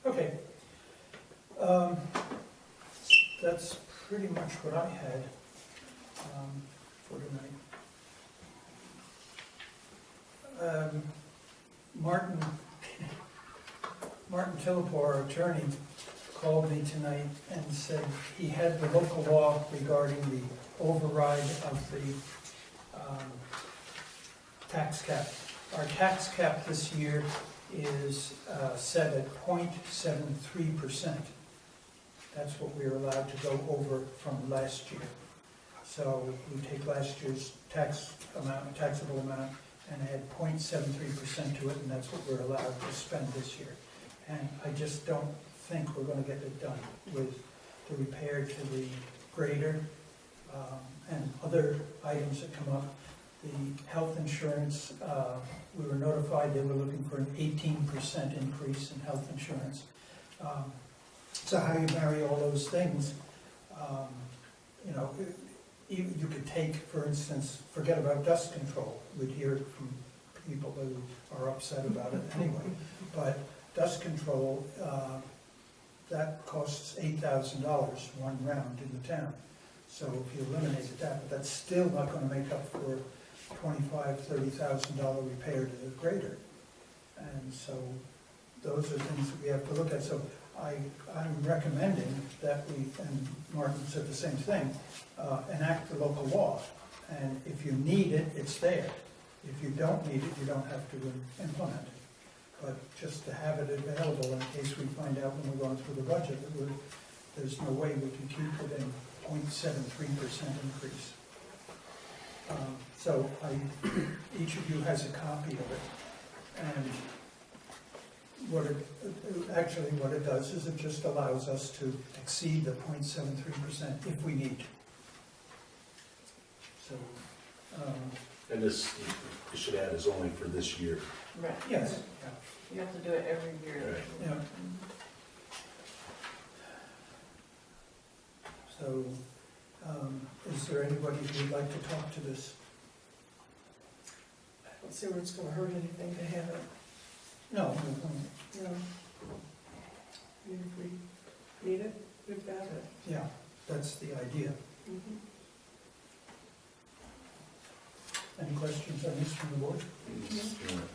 Okay. That's pretty much what I had for tonight. Martin Tillipore, our attorney, called me tonight and said he had the local law regarding the override of the tax cap. Our tax cap this year is set at 0.73%. That's what we are allowed to go over from last year. So we take last year's taxable amount, and add 0.73% to it, and that's what we're allowed to spend this year. And I just don't think we're going to get it done with the repair to the grader and other items that come up. The health insurance, we were notified they were looking for an 18% increase in health insurance. So how you marry all those things, you could take, for instance, forget about dust control. We'd hear from people who are upset about it anyway. But dust control, that costs $8,000 one round in the town. So if you eliminated that, but that's still not going to make up for $25,000, $30,000 repair to the grader. And so those are things that we have to look at. So I'm recommending that we, and Martin said the same thing, enact the local law. And if you need it, it's there. If you don't need it, you don't have to implement it. But just to have it available in case we find out when we're going through the budget that there's no way we can keep it in 0.73% increase. So each of you has a copy of it. And what it does is it just allows us to exceed the 0.73% if we need to. So, and this, you should add, is only for this year. Right. yes. Yeah. You have to do it every year. Right. Yeah. So, is there anybody who would like to talk to this? I don't see where it's gonna hurt anything to have it, No. you know. I mean, if we need it, we've got it. Yeah, that's the idea. Mhm. Any questions on this from the board?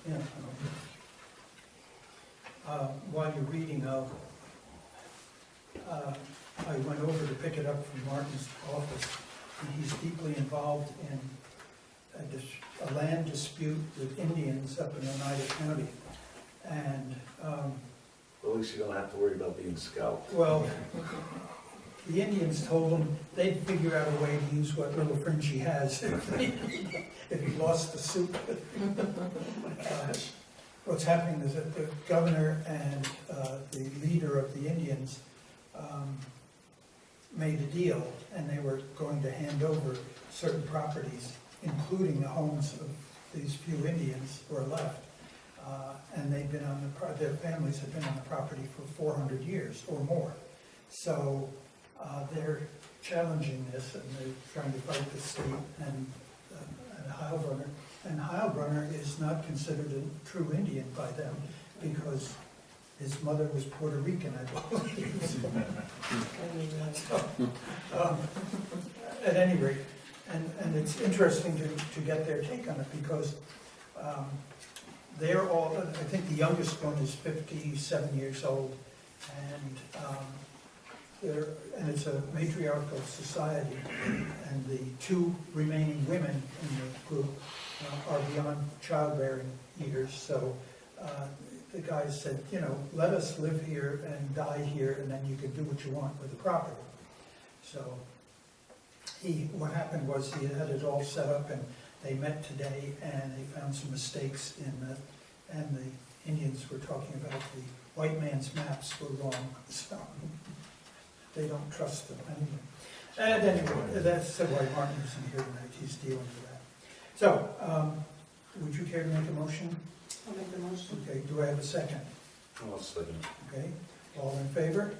Yeah. While you're reading, I went over to pick it up from Martin's office, and he's deeply involved in a land dispute with Indians up in Oneida County. And, Well, at least you don't have to worry about being scalped. well, the Indians told him they'd figure out a way to use what little fringe he has if he lost the suit. What's happening is that the governor and the leader of the Indians made a deal, and they were going to hand over certain properties, including the homes of these few Indians who are left. And they've been on their families have been on the property for 400 years or more. So they're challenging this, and they're trying to fight the state and Heilbronner. And Heilbronner is not considered a true Indian by them because his mother was Puerto Rican, I believe. So, at any rate, and it's interesting to get their take on it because they're all, I think the youngest one is 57 years old, and it's a matriarchal society, and the two remaining women in the group are beyond childbearing years. So the guy said, let us live here and die here, and then you can do what you want with the property. So what happened was he had it all set up, and they met today, and they found some mistakes and the Indians were talking about the white man's maps were wrong, so they don't trust them anyway. And anyway, that's why Martin isn't here tonight. He's dealing with that. So, would you care to make a motion? I'll make the motion. Okay, do I have a second? I'll second. Okay, all in favor?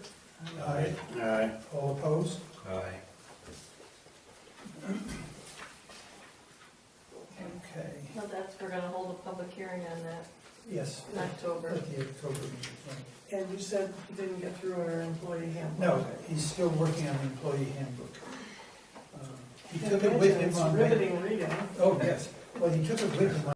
Aye. Aye. All opposed? Aye. Well, we're gonna hold a public hearing on that Yes, in October. at the October meeting. Right. And you said you didn't get through our employee handbook. No, he's still working on the employee handbook. He I took it with imagine him it's on. riveting reading. Oh, yes. Well, he took it with him